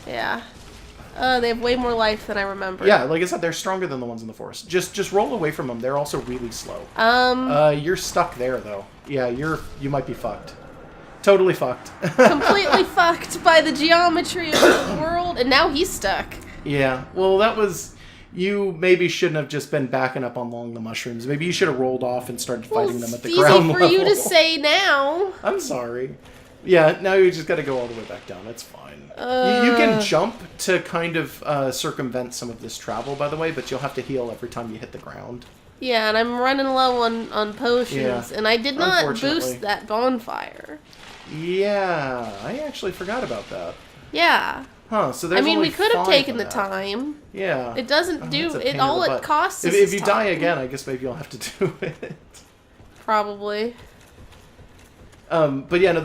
Yeah. They have way more life than I remember. Yeah, like I said, they're stronger than the ones in the forest. Just roll away from them. They're also really slow. You're stuck there though. Yeah, you might be fucked. Totally fucked. Completely fucked by the geometry of the world, and now he's stuck. Yeah. Well, that was. You maybe shouldn't have just been backing up along the mushrooms. Maybe you should have rolled off and started fighting them at the ground level. It's easy for you to say now. I'm sorry. Yeah, now you just got to go all the way back down. That's fine. You can jump to kind of circumvent some of this travel, by the way, but you'll have to heal every time you hit the ground. Yeah, and I'm running low on potions, and I did not boost that bonfire. Yeah, I actually forgot about that. Yeah. Huh, so there's only we could have 5 taken of the that. time. Yeah. It doesn't do it. All it costs is if you time. die again, I guess maybe you'll have to do it. Probably. But yeah, no,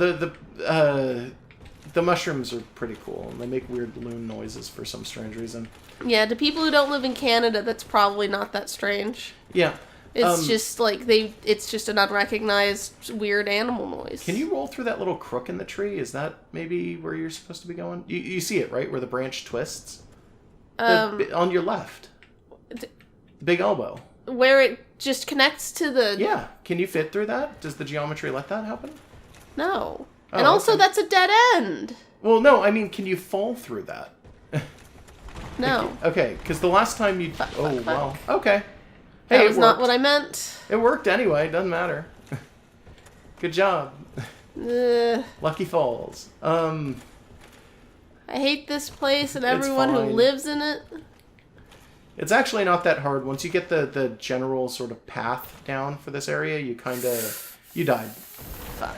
the mushrooms are pretty cool, and they make weird loon noises for some strange reason. Yeah, to people who don't live in Canada, that's probably not that strange. Yeah. It's just like it's just an unrecognized weird animal noise. Can you roll through that little crook in the tree? Is that maybe where you're supposed to be going? You see it, right? Where the branch twists? On your left. Big elbow. Where it just connects to the... Yeah. Can you fit through that? Does the geometry let that happen? No. And also, that's a dead end. Well, no, I mean, can you fall through that? No. Okay, because the last time you... Fuck. Wow. Okay. Hey, that it was worked. not what I meant. It worked anyway. Doesn't matter. Good job. Lucky Falls. I hate this place and everyone who fine. lives in it. It's actually not that hard. Once you get the general sort of path down for this area, you kind of... You died. Fuck.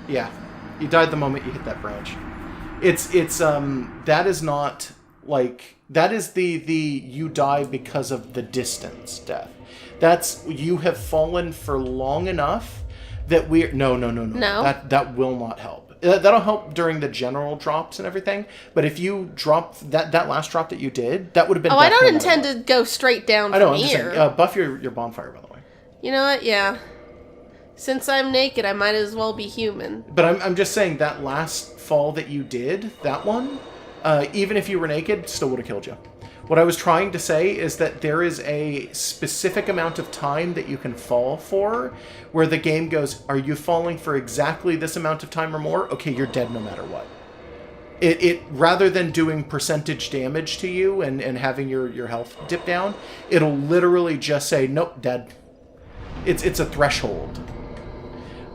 Yeah. You died the moment you hit that branch. It's that is not... Like, that is the you die because of the distance death. That's, you have fallen for long enough that we're... No. That will not help. That'll help during the general drops and everything, but if you drop that last drop that you did, that would have been... Oh, I don't intend to go straight down from here. I'm just saying, buff your bonfire, by the way. You know what? Yeah. Since I'm naked, I might as well be human. But I'm just saying, that last fall that you did, that one... even if you were naked, still would have killed you. What I was trying to say is that there is a specific amount of time that you can fall for, where the game goes, are you falling for exactly this amount of time or more? Okay, you're dead no matter what. It rather than doing percentage damage to you and having your health dip down, it'll literally just say, nope, dead. It's a threshold.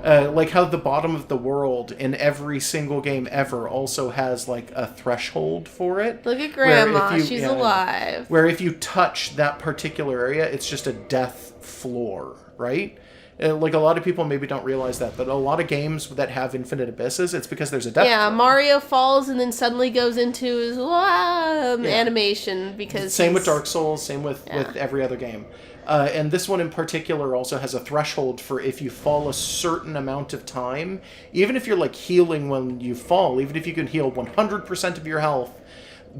Like how the bottom of the world in every single game ever also has like a threshold for it. Look at Grandma, she's alive. Where if you touch that particular area, it's just a death floor, right? Like a lot of people maybe don't realize that, but a lot of games that have infinite abysses, it's because there's a death floor. Mario falls and then suddenly goes into his animation because same with Dark Souls, same with every other game. And this one in particular also has a threshold for if you fall a certain amount of time, even if you're like healing when you fall, even if you can heal 100% of your health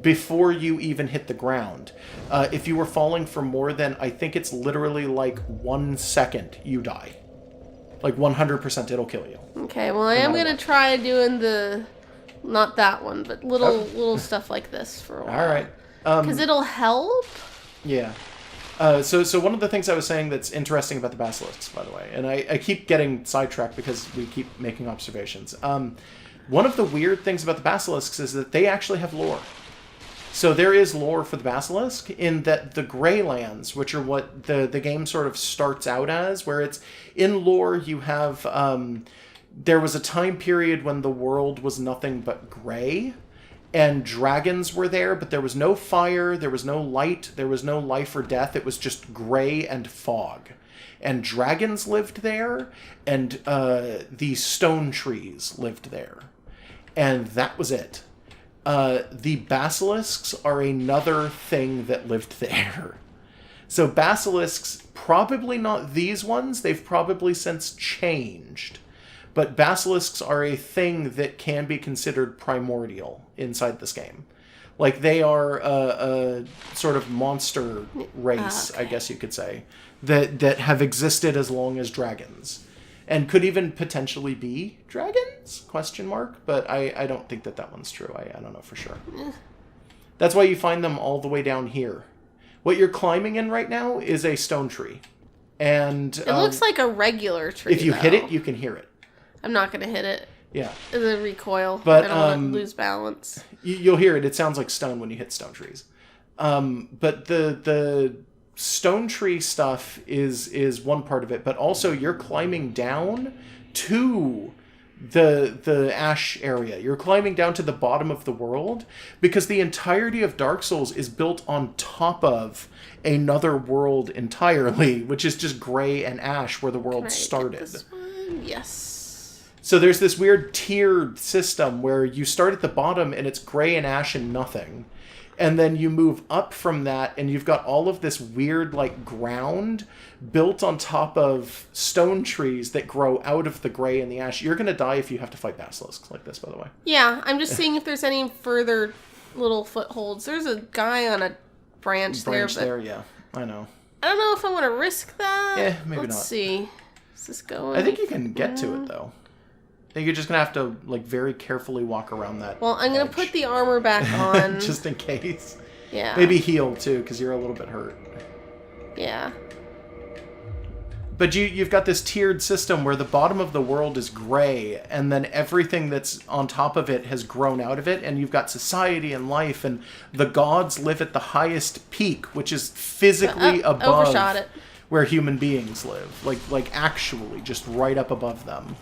before you even hit the ground. If you were falling for more than, I think it's literally like 1 second, you die. Like 100% it'll kill you. Okay, well I am going to try doing not that one, but little stuff like this for a while. Alright. Because it'll help? Yeah. So one of the things I was saying that's interesting about the basilisks, by the way, and I keep getting sidetracked because we keep making observations. One of the weird things about the basilisks is that they actually have lore. So there is lore for the basilisk in that the Greylands, which are what the game sort of starts out as, where it's in lore you have... there was a time period when the world was nothing but gray, and dragons were there, but there was no fire, there was no light, there was no life or death. It was just gray and fog. And dragons lived there, and the stone trees lived there. And that was it. The basilisks are another thing that lived there. So basilisks, probably not these ones, they've probably since changed. But basilisks are a thing that can be considered primordial inside this game. Like, they are a sort of monster race, I guess you could say, that have existed as long as dragons. and could even potentially be dragons? Question mark. But I don't think that one's true. I don't know for sure. That's why you find them all the way down here. What you're climbing in right now is a stone tree. And it looks like a regular tree, if you hit it, you can hear it. I'm not going to hit it. Yeah. The recoil. But, I don't want to lose balance. You'll hear it. It sounds like stone when you hit stone trees. But the stone tree stuff is one part of it. But also you're climbing down to the ash area. You're climbing down to the bottom of the world because the entirety of Dark Souls is built on top of another world entirely, which is just gray and ash where the world started. This one? Yes. So there's this weird tiered system where you start at the bottom and it's gray and ash and nothing. And then you move up from that and you've got all of this weird like ground built on top of stone trees that grow out of the gray and the ash. You're going to die if you have to fight basilisks like this, by the way. Yeah, I'm just seeing if there's any further little footholds. There's a guy on a branch there. Yeah. I know. I don't know if I want to risk that. Yeah, maybe Let's not. See. Is this going? I think you can get to it, though. I think you're just going to have to, like, very carefully walk around that. Well, I'm going to put the armor back on. Just in case. Yeah. Maybe heal, too, because you're a little bit hurt. Yeah. But you've got this tiered system where the bottom of the world is gray, and then everything that's on top of it has grown out of it, and you've got society and life, and the gods live at the highest peak, which is physically above overshot it. Where human beings live. Like actually, just right up above them.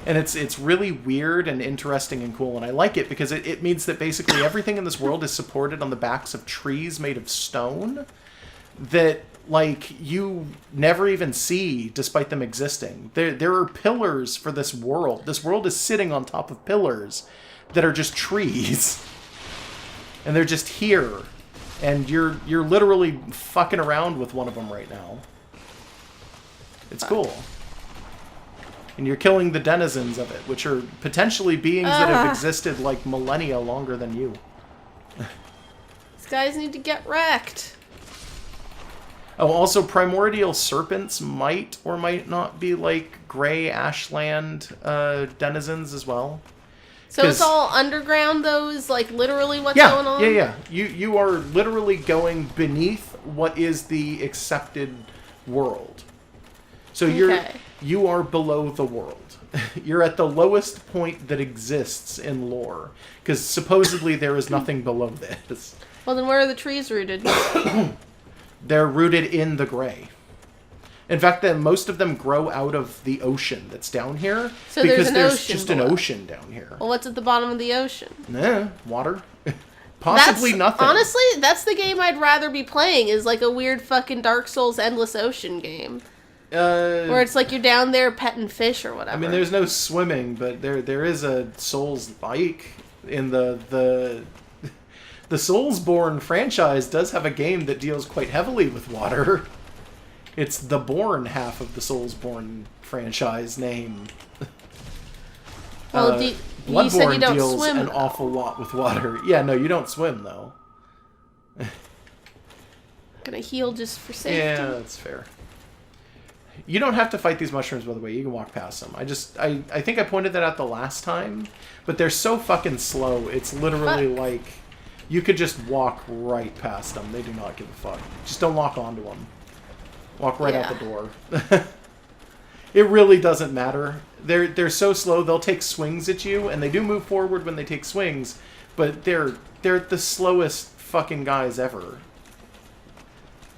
And it's really weird and interesting and cool, and I like it because it means that basically everything in this world is supported on the backs of trees made of stone that, like, you never even see despite them existing. There are pillars for this world. This world is sitting on top of pillars that are just trees. And they're just here. And you're literally fucking around with one of them right now. It's cool. And you're killing the denizens of it, which are potentially beings that have existed like millennia longer than you. These guys need to get wrecked. Oh, also primordial serpents might or might not be like gray ashland denizens as well. So it's all underground, though, is like literally what's Yeah, going on? yeah. You are literally going beneath what is the accepted world. So you are below the world. You're at the lowest point that exists in lore. Because supposedly there is nothing below this. Well, then where are the trees rooted? They're rooted in the gray. In fact, most of them grow out of the ocean that's down here. So because there's just below. an ocean down here. Well, what's at the bottom of the ocean? Water. Possibly nothing. Honestly, that's the game I'd rather be playing, is like a weird fucking Dark Souls Endless Ocean game. Where it's like you're down there petting fish or whatever. I mean, there's no swimming, but there is a Souls-like in the Soulsborne franchise does have a game that deals quite heavily with water. It's the Born half of the Soulsborne franchise name. Well, you Bloodborne said you don't deals swim, an awful lot with water. Yeah, no, you don't swim though. Gonna heal just for safety. Yeah, that's fair. You don't have to fight these mushrooms, by the way. You can walk past them. I think I pointed that out the last time, but they're so fucking slow. It's literally like you could just walk right past them. They do not give a fuck. Just don't lock onto them. Walk right out the door. It really doesn't matter. They're so slow. They'll take swings at you, and they do move forward when they take swings, but they're the slowest fucking guys ever.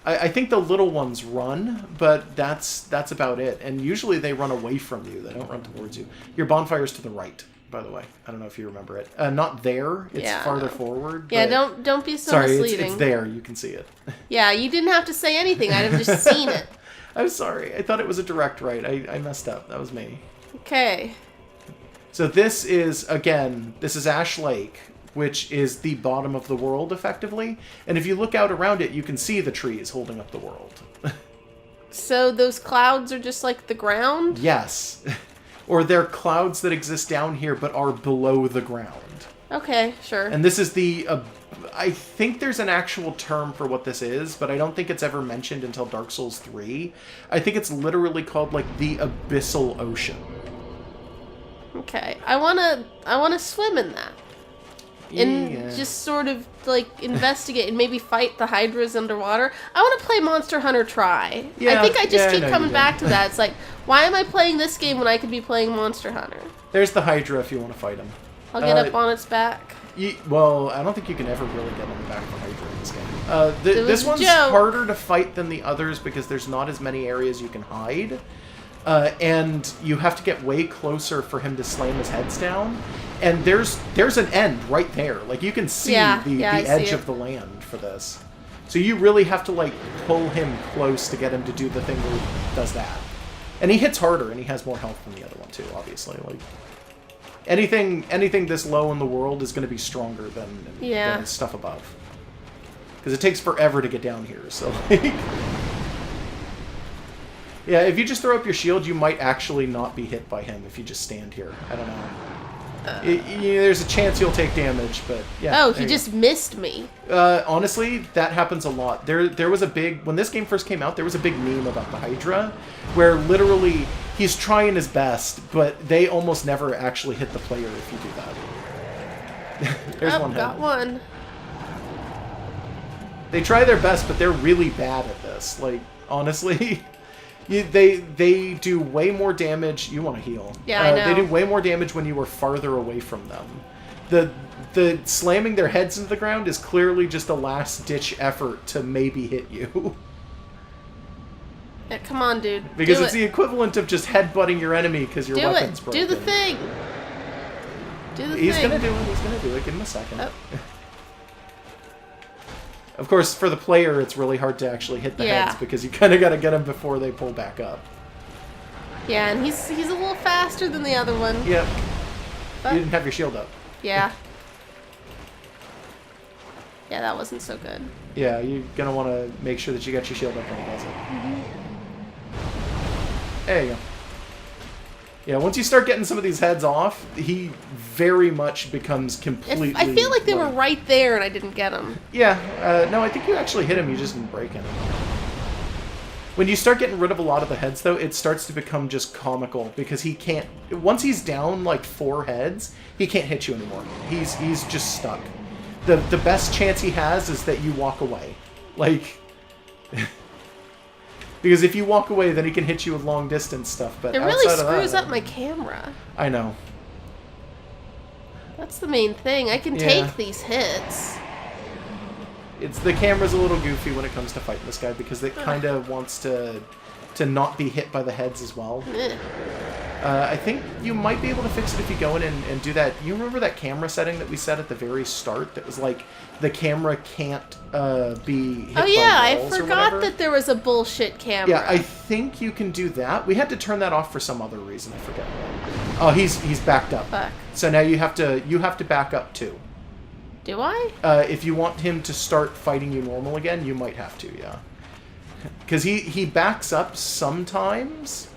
I think the little ones run, but that's about it. And usually they run away from you. They don't run towards you. Your bonfire's to the right, by the way. I don't know if you remember it. Not there. It's farther forward. Yeah, don't be so misleading. Sorry, it's there. You can see it. Yeah, you didn't have to say anything. I'd have just seen it. I'm sorry. I thought it was a direct right. I messed up. That was me. Okay. So this is Ash Lake, which is the bottom of the world, effectively. And if you look out around it, you can see the trees holding up the world. So those clouds are just like the ground? Yes. Or they're clouds that exist down here but are below the ground. Okay, sure. And this is the I think there's an actual term for what this is, but I don't think it's ever mentioned until Dark Souls 3. I think it's literally called, like, the Abyssal Ocean. Okay. I wanna swim in that. And just sort of, like, investigate and maybe fight the hydras underwater. I want to play Monster Hunter Tri. Yeah, I think I just keep no, coming back to that. It's like, why am I playing this game when I could be playing Monster Hunter? There's the Hydra if you want to fight him. I'll get up on its back. Well, I don't think you can ever really get on the back of a Hydra in this game. This one's harder to fight than the others because there's not as many areas you can hide. And you have to get way closer for him to slam his heads down. And there's an end right there. Like, you can see the edge of the land for this. So you really have to, like, pull him close to get him to do the thing where he does that. And he hits harder, and he has more health than the other one, too, obviously. Like, anything this low in the world is going to be stronger than stuff above. Because it takes forever to get down here, so, like... Yeah, if you just throw up your shield, you might actually not be hit by him if you just stand here. I don't know. There's a chance you'll take damage, but yeah. Oh, he just missed me. Honestly, that happens a lot. There was a big... When this game first came out, there was a big meme about the Hydra, where literally he's trying his best, but they almost never actually hit the player if you do that. There's one head. Got one. They try their best, but they're really bad at this. Like, honestly... They do way more damage. You want to heal. Yeah, I know. They do way more damage when you were farther away from them. The slamming their heads into the ground is clearly just a last-ditch effort to maybe hit you. Yeah, come on, dude. Because it's the equivalent of just headbutting your enemy because your weapon's broken. Do the thing. He's gonna do it. He's gonna do it. Give him a second. Oh. Of course, for the player, it's really hard to actually hit the heads because you kind of got to get them before they pull back up. Yeah, and he's a little faster than the other one. Yep. But, you didn't have your shield up. Yeah. Yeah, that wasn't so good. Yeah, you're going to want to make sure that you got your shield up when he does it. Mm-hmm. There you go. Yeah, once you start getting some of these heads off, he very much becomes completely... I feel like they were right there and I didn't get them. Yeah, no, I think you actually hit him, you just didn't break any. When you start getting rid of a lot of the heads, though, it starts to become just comical, because he can't... Once he's down, like, 4 heads, he can't hit you anymore. He's just stuck. The best chance he has is that you walk away. Like... Because if you walk away, then he can hit you with long distance stuff. But it really screws up my camera. I know. That's the main thing. I can take these hits. The camera's a little goofy when it comes to fighting this guy because it kind of wants to not be hit by the heads as well. I think you might be able to fix it if you go in and do that. You remember that camera setting that we set at the very start that was like the camera can't be hit by walls I forgot that there was a bullshit camera. Yeah, I think you can do that. We had to turn that off for some other reason. I forget what. Oh, he's backed up. Fuck. So now you have to back up too. Do I? If you want him to start fighting you normal again, you might have to, yeah. Because he backs up sometimes.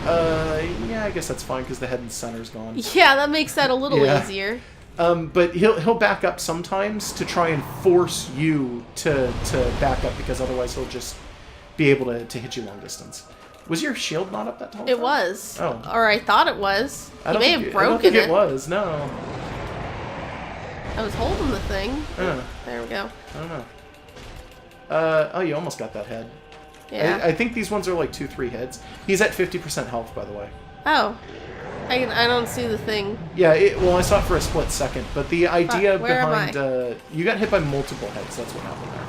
Yeah, I guess that's fine because the head and center's gone. Yeah, that makes that a little easier. But he'll back up sometimes to try and force you to back up because otherwise he'll just be able to hit you long distance. Was your shield not up that tall? It was. Oh. Or I thought it was. You may have broken it. I don't think it was, no. I was holding the thing. There we go. I don't know. Oh, you almost got that head. Yeah. I think these ones are like 2-3 heads. He's at 50% health, by the way. Oh. I don't see the thing. Yeah, well, I saw it for a split second, but the idea behind... you got hit by multiple heads, that's what happened there.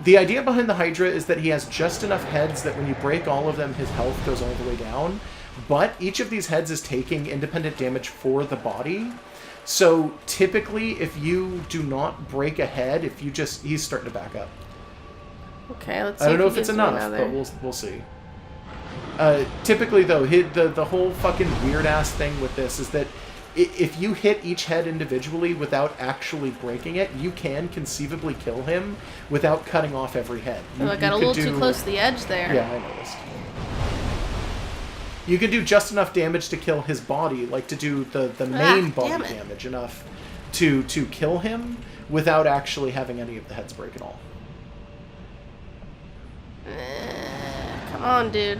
The idea behind the Hydra is that he has just enough heads that when you break all of them, his health goes all the way down, but each of these heads is taking independent damage for the body. So typically, if you do not break a head, he's starting to back up. Okay, let's see. I don't know if it's enough, but we'll see. Typically, though, the whole fucking weird-ass thing with this is that if you hit each head individually without actually breaking it, you can conceivably kill him without cutting off every head. I got a little too close to the edge there. Yeah, I noticed. You can do just enough damage to kill his body, like to do the main body damage enough to kill him without actually having any of the heads break at all. Come on, dude.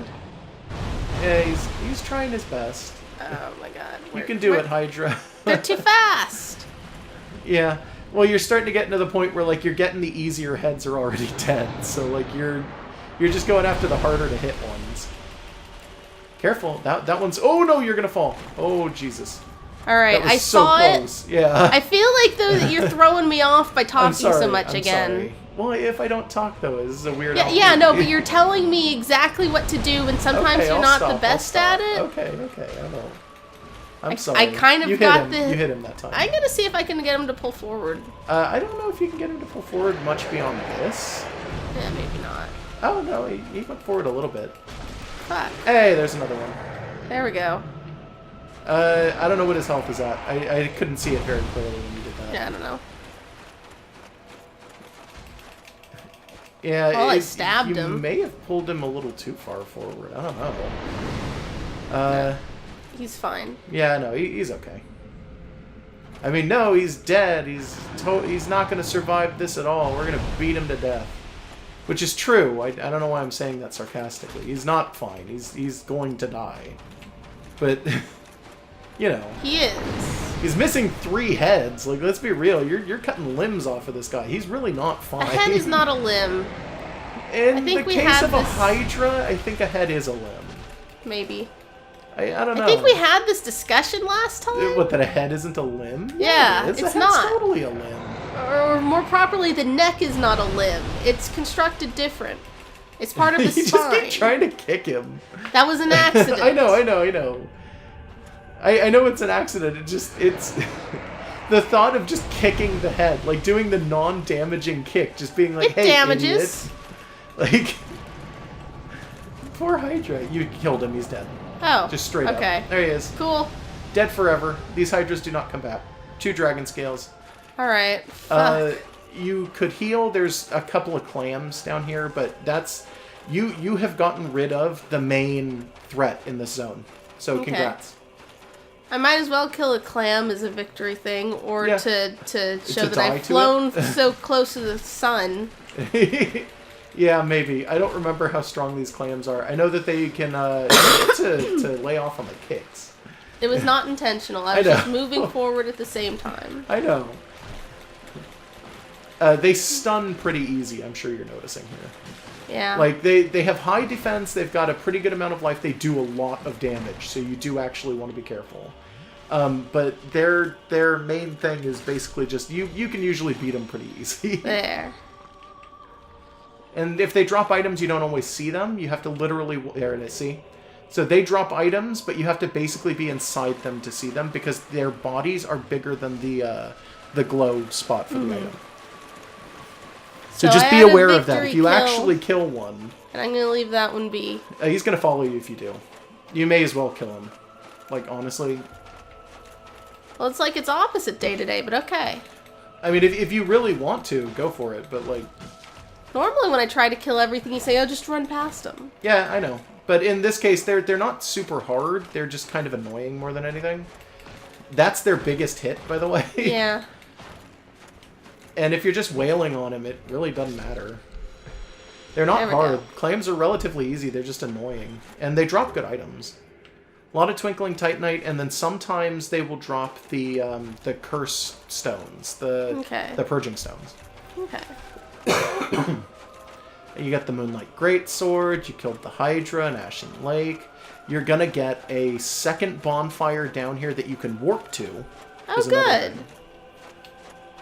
Yeah, he's trying his best. Oh my god. You can do it, Hydra. They're too fast. Yeah. Well, you're starting to get into the point where like you're getting the easier heads are already dead, so like you're just going after the harder to hit ones. Careful, that one's. Oh no, you're gonna fall. Oh Jesus. All right, That was I so saw close. it. Yeah. I feel like though that you're throwing me off by talking I'm sorry, so much I'm again. Sorry. Well, if I don't talk though, this is a weird. Yeah, no, but you're telling me exactly what to do, and sometimes Okay, you're I'll not stop, the best at it. Okay, I know. I'm I sorry. kind of you got hit him. You hit him that time. I gotta see if I can get him to pull forward. I don't know if you can get him to pull forward much beyond this. Yeah, maybe not. Oh no, he went forward a little bit. Fuck. Hey, there's another one. There we go. I don't know what his health is at. I couldn't see it very clearly when you did that. Yeah, I don't know. Yeah, Well, I stabbed you him. may have pulled him a little too far forward. I don't know. He's fine. Yeah, no, he's okay. I mean, no, he's dead. He's not going to survive this at all. We're going to beat him to death. Which is true. I don't know why I'm saying that sarcastically. He's not fine. He's going to die. But, you know. He is. He's missing 3 heads. Like, let's be real. You're cutting limbs off of this guy. He's really not fine. A head is not a limb. In think the we case had of a this- Hydra, I think a head is a limb. Maybe. I don't know. I think we had this discussion last time. What, that a head isn't a limb? Yeah, it is. it's A head's not. totally a limb. Or more properly, the neck is not a limb. It's constructed different. It's part of the You spine. just keep trying to kick him. That was an accident. I know. I know it's an accident. It's the thought of just kicking the head, like doing the non-damaging kick, just being like, It "Hey, damages." idiot." Like, poor Hydra. You killed him. He's dead. Oh. Just straight up. Okay. There he is. Cool. Dead forever. These Hydras do not come back. 2 dragon scales. All right. Fuck. You could heal. There's a couple of clams down here, but that's you have gotten rid of the main threat in this zone. So Okay. congrats. I might as well kill a clam as a victory thing, or Yeah. to show that die I've to flown it? so close to the sun. Yeah, maybe. I don't remember how strong these clams are. I know that they can to lay off on the kicks. It was not intentional. I was know. just moving forward at the same time. I know. They stun pretty easy, I'm sure you're noticing here. Yeah. Like, they have high defense, they've got a pretty good amount of life, they do a lot of damage, so you do actually want to be careful. But their main thing is basically just, you can usually beat them pretty easy. There. And if they drop items, you don't always see them, you have to literally, there it is, see? So they drop items, but you have to basically be inside them to see them, because their bodies are bigger than the glow spot for the item. So just I be had a aware of that. victory If you kill, actually kill one, and I'm gonna leave that one be. he's going to follow you if you do. You may as well kill him. Like, honestly. Well, it's like it's opposite day to day, but okay. I mean, if you really want to, go for it. But, like, Normally, when I try to kill everything, you say, "Oh, just run past them." yeah, I know. But in this case, they're not super hard. They're just kind of annoying more than anything. That's their biggest hit, by the way. Yeah. And if you're just wailing on him, it really doesn't matter. They're not There we hard. go. Claims are relatively easy. They're just annoying. And they drop good items. A lot of Twinkling Titanite, and then sometimes they will drop the Curse Stones. Okay. The Purging Stones. Okay. You got the Moonlight Greatsword, you killed the Hydra in Ashen Lake. You're gonna get a second bonfire down here that you can warp to. Oh, is another good.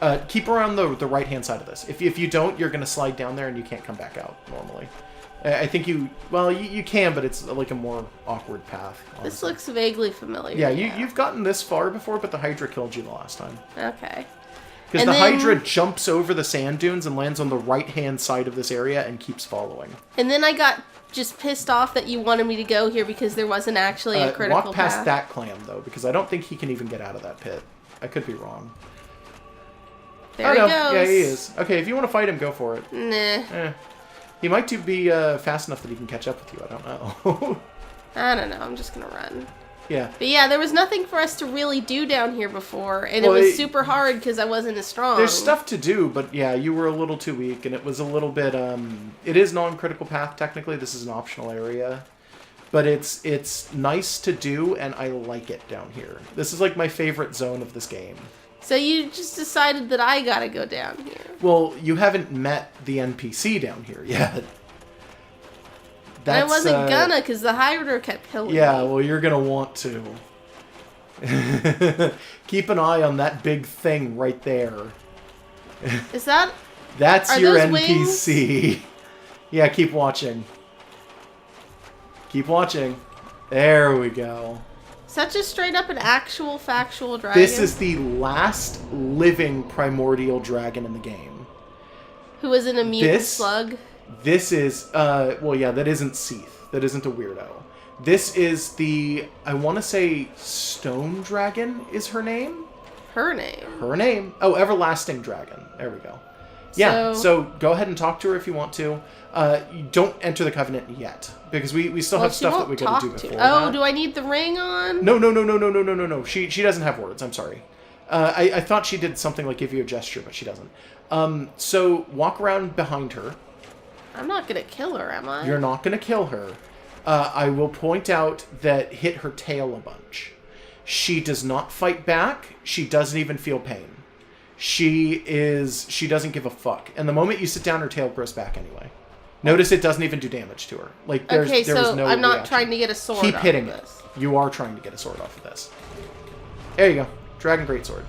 thing. Keep around the right-hand side of this. If you don't, you're going to slide down there and you can't come back out normally. I think you can, but it's like a more awkward path. Honestly. This looks vaguely familiar. Yeah, you've gotten this far before, but the Hydra killed you the last time. Okay. Because And the then- Hydra jumps over the sand dunes and lands on the right-hand side of this area and keeps following. And then I got just pissed off that you wanted me to go here because there wasn't actually a critical Walk past path. that clam, though, because I don't think he can even get out of that pit. I could be wrong. There he no. goes. Yeah, he is. Okay, if you want to fight him, go for it. Nah. He might be fast enough that he can catch up with you. I don't know. I don't know. I'm just gonna run. Yeah. But yeah, there was nothing for us to really do down here before, and Well, it was super hard because I wasn't as strong. There's stuff to do, but yeah, you were a little too weak, and it was a little bit, it is non-critical path, technically. This is an optional area. But it's nice to do, and I like it down here. This is like my favorite zone of this game. So you just decided that I gotta go down here. Well, you haven't met the NPC down here yet. I wasn't gonna, because the Hydra kept killing me. Yeah, well, you're gonna want to. Keep an eye on that big thing right there. Is that... That's Are your those NPC. wings? Yeah, keep watching. Keep watching. There we go. Such a straight up an actual factual dragon. This is the last living primordial dragon in the game. Who is an mutant slug. This is, well, yeah, that isn't Seath. That isn't a weirdo. This is the, I want to say Stone Dragon is her name? Her name? Her name. Oh, Everlasting Dragon. There we go. Yeah, so go ahead and talk to her if you want to. You don't enter the Covenant yet, because we still have stuff that we gotta do before that. Do I need the ring on? No. She doesn't have words, I'm sorry. I thought she did something like give you a gesture, but she doesn't. So walk around behind her. I'm not gonna kill her, am I? You're not gonna kill her. I will point out that hit her tail a bunch. She does not fight back. She doesn't even feel pain. She doesn't give a fuck. And the moment you sit down, her tail grows back anyway. Notice it doesn't even do damage to her. Like there was no I'm not reaction. trying to get a sword. Keep hitting off of it. this. You are trying to get a sword off of this. There you go. Dragon Greatsword.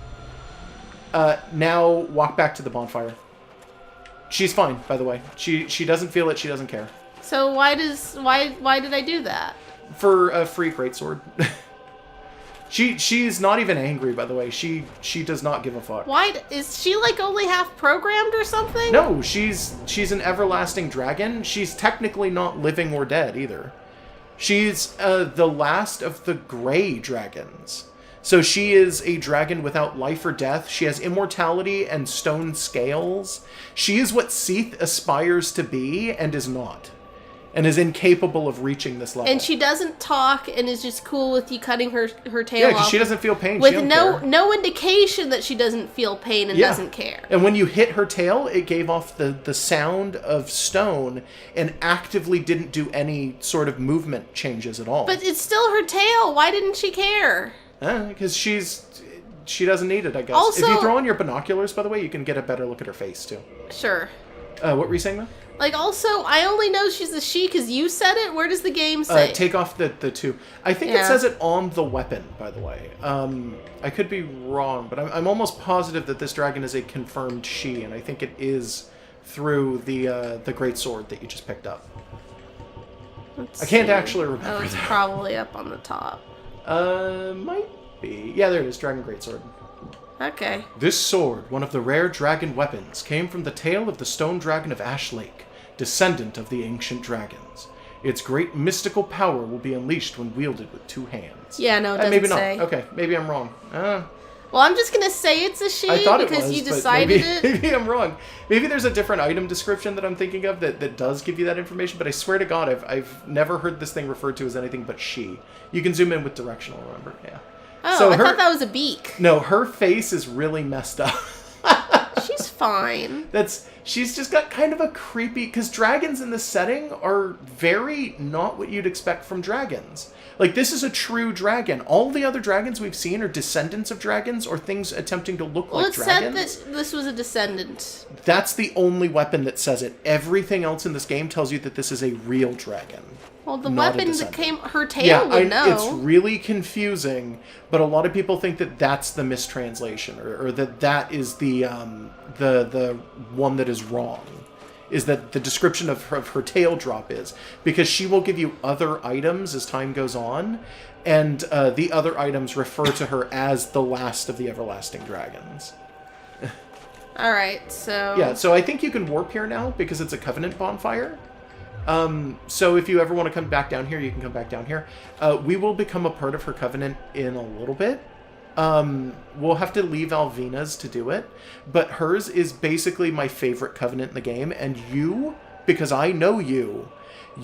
Now walk back to the bonfire. She's fine, by the way. She doesn't feel it. She doesn't care. So why did I do that? For a free greatsword. She's not even angry, by the way. She does not give a fuck. Why is she like only half programmed or something? No, she's an everlasting dragon. She's technically not living or dead either. She's the last of the gray dragons. So she is a dragon without life or death. She has immortality and stone scales. She is what Seath aspires to be and is not. And is incapable of reaching this level. And she doesn't talk and is just cool with you cutting her tail off. Yeah, because she doesn't feel pain. With no indication that she doesn't feel pain and doesn't care. And when you hit her tail, it gave off the sound of stone and actively didn't do any sort of movement changes at all. But it's still her tail. Why didn't she care? Because she doesn't need it, I guess. Also, if you throw on your binoculars, by the way, you can get a better look at her face, too. Sure. What were you saying, though? Like, also, I only know she's a she because you said it. Where does the game say? Take off the two. I think it says it on the weapon, by the way. I could be wrong, but I'm almost positive that this dragon is a confirmed she, and I think it is through the greatsword that you just picked up. I can't actually remember. Oh, it's probably up on the top. Might be. Yeah, there it is. Dragon Greatsword. Okay. This sword, one of the rare dragon weapons, came from the tail of the stone dragon of Ash Lake, descendant of the ancient dragons. Its great mystical power will be unleashed when wielded with two hands. Yeah, no, it doesn't maybe say. not. Okay, maybe I'm wrong. Well, I'm just gonna say it's a she I thought because it was, you decided it. Maybe I'm wrong. Maybe there's a different item description that I'm thinking of that does give you that information, but I swear to God, I've never heard this thing referred to as anything but she. You can zoom in with directional, remember? Yeah. Oh, so I thought that was a beak. No, her face is really messed up. She's fine. She's just got kind of a creepy... Because dragons in this setting are very not what you'd expect from dragons. Like, this is a true dragon. All the other dragons we've seen are descendants of dragons or things attempting to look like dragons. It said that this was a descendant. That's the only weapon that says it. Everything else in this game tells you that this is a real dragon. Well, the weapon that came... Her tail would know. It's really confusing, but a lot of people think that that's the mistranslation, or that is the one that is wrong. Is that the description of her tail drop is. Because she will give you other items as time goes on, and the other items refer to her as the last of the everlasting dragons. Alright, so... Yeah, so I think you can warp here now, because it's a Covenant bonfire. So if you ever want to come back down here, you can come back down here. We will become a part of her Covenant in a little bit. We'll have to leave Alvina's to do it, but hers is basically my favorite Covenant in the game, and you, because I know you,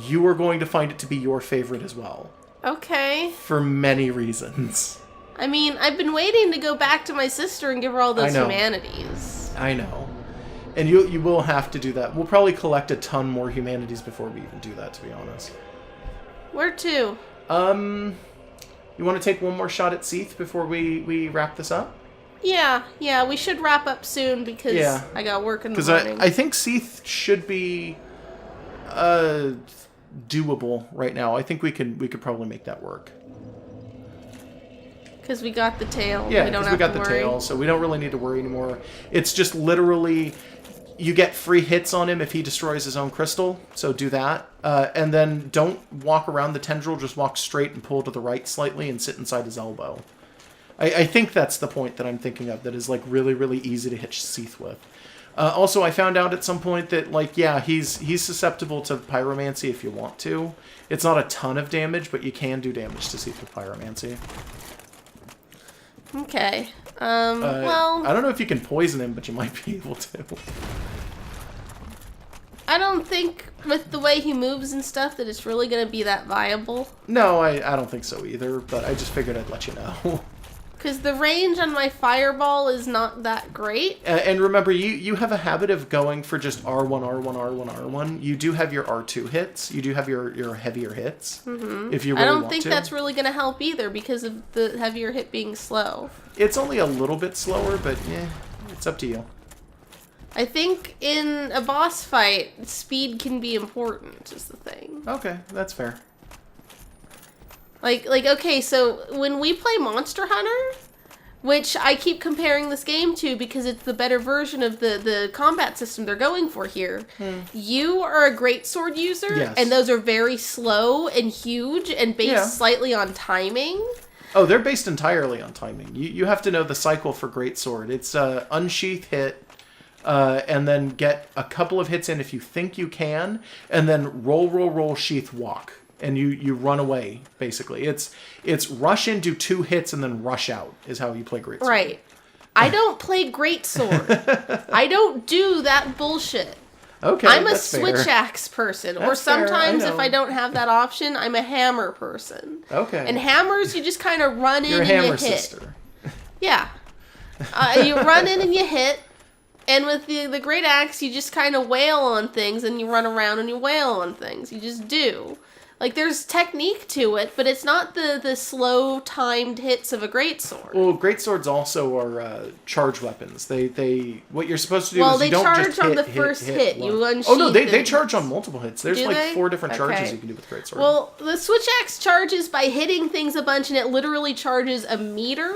you are going to find it to be your favorite as well. Okay. For many reasons. I mean, I've been waiting to go back to my sister and give her all those I know. humanities. I know. And you will have to do that. We'll probably collect a ton more humanities before we even do that, to be honest. Where to? You want to take one more shot at Seath before we wrap this up? Yeah, we should wrap up soon because I got work in the morning. Because I think Seath should be doable right now. I think we could probably make that work. Because we got the tail. Yeah, we don't because have we got to the worry. tail, so we don't really need to worry anymore. It's just literally, you get free hits on him if he destroys his own crystal, so do that. And then don't walk around the tendril, just walk straight and pull to the right slightly and sit inside his elbow. I think that's the point that I'm thinking of that is like really, really easy to hit Seath with. Also, I found out at some point that, like, yeah, he's susceptible to pyromancy if you want to. It's not a ton of damage, but you can do damage to Seath with pyromancy. Okay. Well... I don't know if you can poison him, but you might be able to. I don't think, with the way he moves and stuff, that it's really going to be that viable. No, I don't think so either, but I just figured I'd let you know. Because the range on my fireball is not that great. And remember, you have a habit of going for just R1, R1, R1, R1. You do have your R2 hits. You do have your heavier hits. Mm-hmm. If you really I want don't think to. that's really going to help either because of the heavier hit being slow. It's only a little bit slower, but it's up to you. I think in a boss fight, speed can be important, is the thing. Okay, that's fair. Like, okay, so when we play Monster Hunter, which I keep comparing this game to because it's the better version of the combat system they're going for here, you are a greatsword user, yes. and those are very slow and huge and based slightly on timing. Oh, they're based entirely on timing. You have to know the cycle for greatsword. It's unsheath hit, and then get a couple of hits in if you think you can, and then roll, sheath, walk. And you run away, basically. It's rush in, do 2 hits, and then rush out, is how you play greatsword. Right. I don't play greatsword. I don't do that bullshit. Okay, I'm a that's switch fair. axe person. Or That's fair, sometimes, I if know. I don't have that option, I'm a hammer person. Okay. And hammers, you just kind of run in You're a and you hammer hit. sister. Yeah. You run in and you hit. And with the great axe, you just kind of wail on things and you run around and you wail on things. You just do. Like, there's technique to it, but it's not the slow, timed hits of a greatsword. Well, greatswords also are charge weapons. They what you're supposed to do Well, is they you don't charge just on hit, the hit, first hit. run. You Oh no, they unsheath charge on multiple hits. There's Do like they? 4 different charges Okay. you can do with greatsword. Well, the switch axe charges by hitting things a bunch, and it literally charges a meter,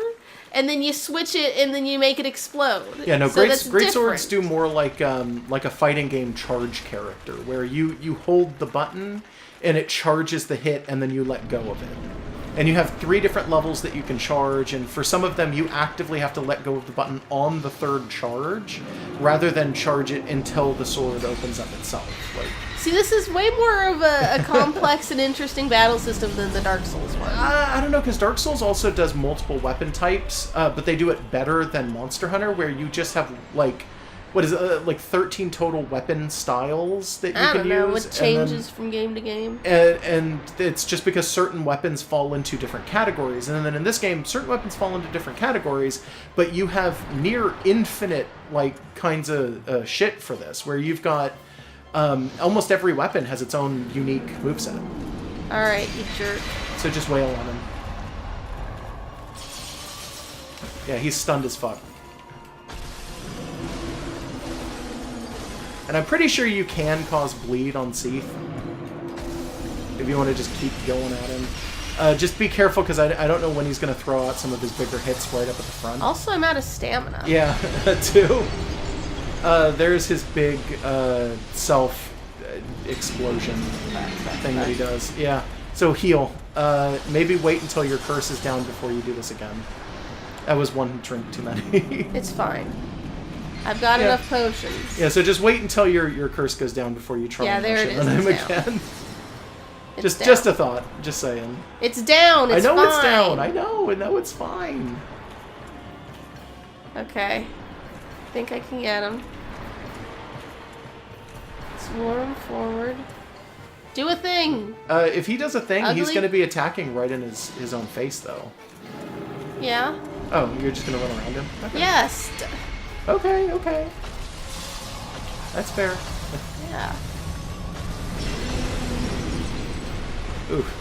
and then you switch it, and then you make it explode. Yeah, no, So that's greatswords different. do more like a fighting game charge character, where you hold the button and it charges the hit, and then you let go of it. And you have 3 different levels that you can charge, and for some of them you actively have to let go of the button on the 3rd charge, rather than charge it until the sword opens up itself. Like, See, this is way more of a complex and interesting battle system than the Dark Souls one. I don't know, because Dark Souls also does multiple weapon types, but they do it better than Monster Hunter, where you just have, like, what is it, like 13 total weapon styles that you I can don't know, use. it changes from game to game. And it's just because certain weapons fall into different categories. And then in this game, certain weapons fall into different categories, but you have near infinite, like, kinds of shit for this, where you've got almost every weapon has its own unique moveset. Alright, you jerk. So just wail on him. Yeah, he's stunned as fuck. And I'm pretty sure you can cause bleed on Seath. If you want to just keep going at him. Just be careful, because I don't know when he's going to throw out some of his bigger hits right up at the front. Also, I'm out of stamina. Yeah, too. There's his big self-explosion thing that he does. Yeah, so heal. Maybe wait until your curse is down before you do this again. That was 1 drink too many. It's fine. I've got enough potions. Yeah, so just wait until your curse goes down before you try and there rush it it is, on him it's down. again. It's down. Just a thought. Just saying. It's down. It's I know fine. it's down. I know it's fine. Okay. I think I can get him. Swarm forward. Do a thing. If he does a thing, he's Ugly. going to be attacking right in his own face, though. Yeah. Oh, you're just going to run around him? Okay. Yes. Okay, okay. That's fair. Yeah. Oof.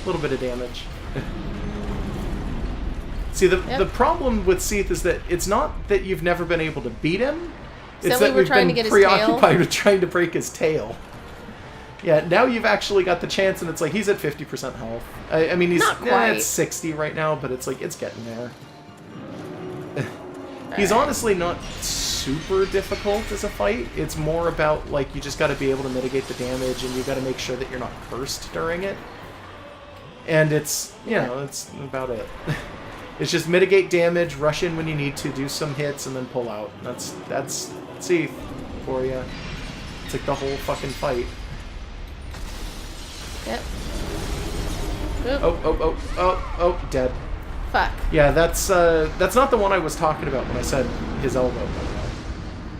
A little bit of damage. See, the problem with Seath is that it's not that you've never been able to beat him. It's So we that were we've trying been to get his tail? preoccupied with trying to break his tail. Yeah, now you've actually got the chance, and it's like he's at 50% health. I mean, he's Not quite. at 60 right now, but it's like it's getting there. He's Alright. honestly not super difficult as a fight. It's more about like you just got to be able to mitigate the damage, and you got to make sure that you're not cursed during it. And it's that's about it. It's just mitigate damage, rush in when you need to, do some hits, and then pull out. That's Seath for you. It's like the whole fucking fight. Yep. Oop. Oh, dead. Fuck. Yeah, that's not the one I was talking about when I said his elbow. by the way.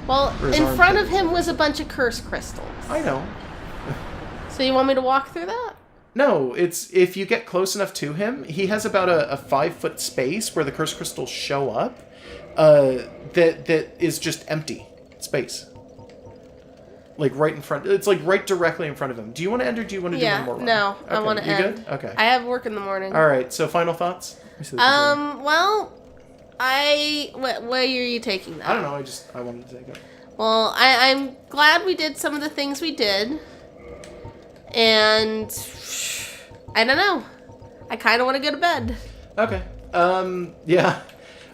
Well, Or his in front armpit. of him was a bunch of curse crystals. I know. So you want me to walk through that? No, it's if you get close enough to him, he has about a 5-foot space where the curse crystals show up. That is just empty space. Like right in front. It's like right directly in front of him. Do you want to end or do you want to do one more run? No, I Okay, want to you end. good? Okay. I have work in the morning. All right. So final thoughts. Let me see this again. Well, where are you taking that? I don't know. I wanted to take it. Well, I'm glad we did some of the things we did. And I don't know. I kind of want to go to bed. Okay. Yeah.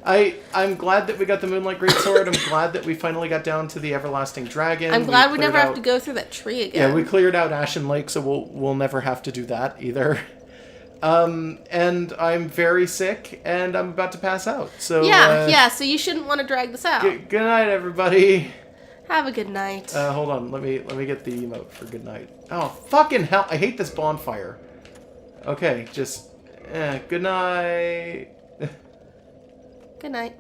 I'm glad that we got the Moonlight Greatsword. I'm glad that we finally got down to the Everlasting Dragon. I'm glad we cleared never have out- to go through that tree again. Yeah, we cleared out Ashen Lake, so we'll never have to do that either. And I'm very sick, and I'm about to pass out. So Yeah, so you shouldn't want to drag this out. Good night, everybody. Have a good night. Hold on, let me get the emote for good night. Oh fucking hell! I hate this bonfire. Okay, just good night. Good night.